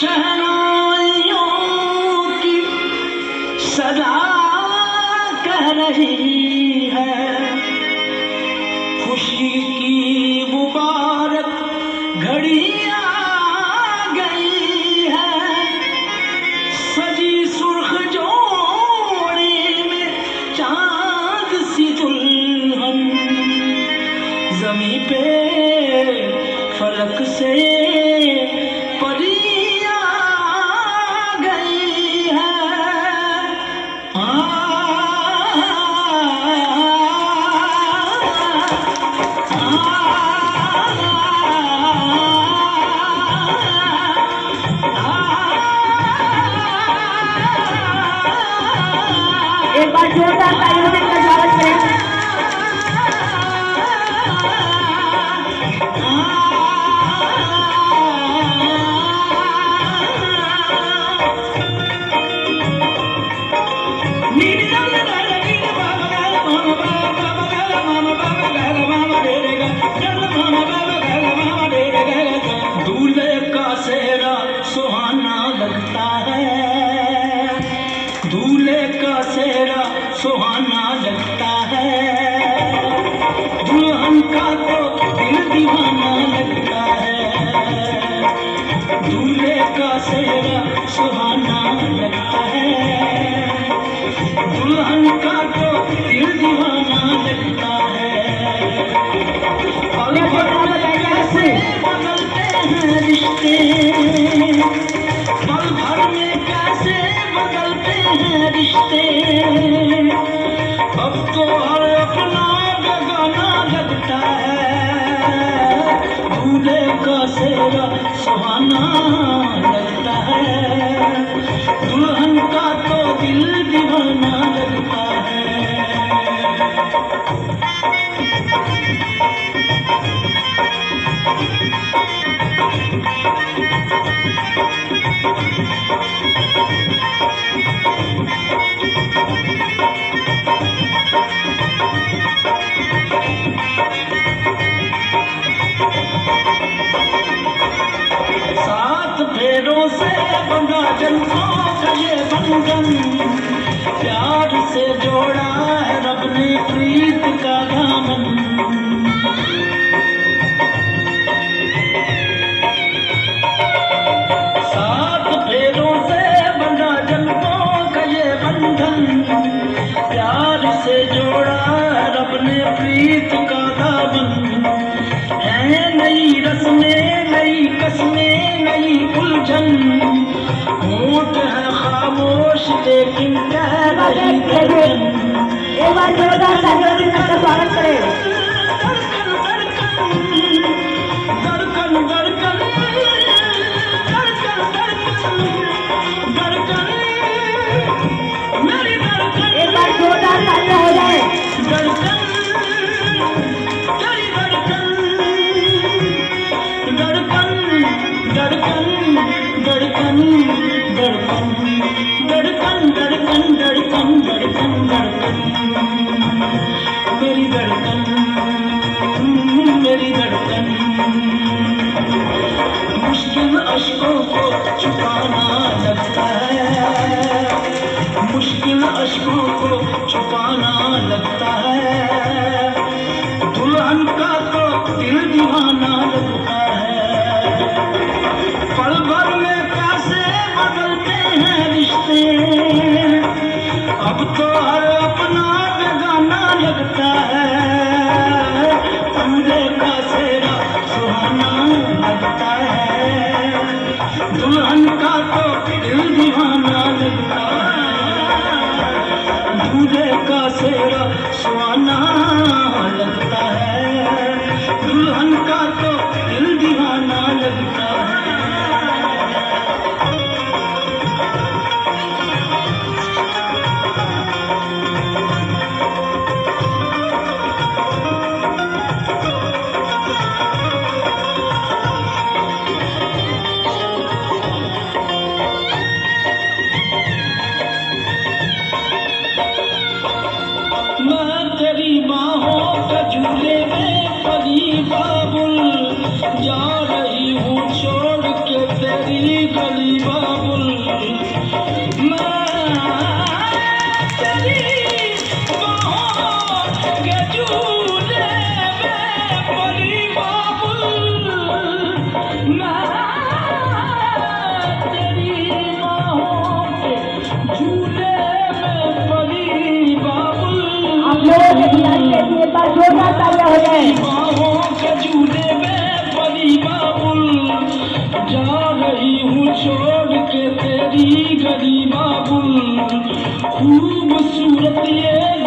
शहनाइयों की सदा कह रही है, खुशी की मुबारक घड़ी आ गई है। सजी सुर्ख जोड़ी में चांद सी दुल्हन, जमी पे फलक से परी आ गई है। एक बार जोरदार तालियों से इनका स्वागत करें। दूल्हे का सेहरा सुहाना लगता है, दूल्हे का सेहरा सुहाना लगता है। दुल्हन का तो दिल दीवाना लगता है, दूल्हे का सेहरा सुहाना लगता है। दुल्हन का तो दिल दीवाना लगता है। पल भर में कैसे बदलते हैं रिश्ते, पल भर में कैसे बदलते हैं रिश्ते। अब तो हर अपना बेगाना लगता है, दूल्हे का सेहरा सुहाना लगता है। दुल्हन का तो दिल दीवाना लगता है। सात फेरों से बंधा जन्मों का ये बंधन, प्यार से जोड़ा है रब ने प्रीत का दामन। सात फेरों से बंधा जन्मों का ये बंधन, प्यार से जोड़ा है रब ने प्रीत का दामन। है नई रस्में नई कस्में नई उलझन, होंठ है खामोश लेकिन कह रही धड़कन। एक बार जोरदार तालियों से इनका स्वागत करें। धड़कन धड़कन धड़कन धड़कन धड़कन मेरी धड़कन। एक बार जोरदार तालियां हो जाए। धड़कन तेरी धड़कन, धड़कन धड़कन धड़कन धड़कन धड़कन धड़कन धड़कन धड़कन धड़कन मेरी धड़कन, मेरी धड़कन। मुश्किल अश्कों को छुपाना लगता है, मुश्किल अश्कों को छुपाना लगता है। दुल्हन का तो दिल दीवाना लगता है। पल भर में कैसे बदलते हैं रिश्ते, अब तो हर अपना बेगाना लगता है। दूल्हे का सेहरा सुहाना लगता है, दुल्हन का तो दिल दीवाना लगता है। दूल्हे का सेहरा सुहाना लगता है, दुल्हन का तो दिल दीवाना लगता है। मैं तेरी बाहों का झूले वाले खिलाड़ी के लिए एक बार जोरदार तालियां हो जाए। बाहों के झूले में परी बाबुल, जा रही हूँ छोड़ के तेरी गली बाबुल, खूबसूरत ये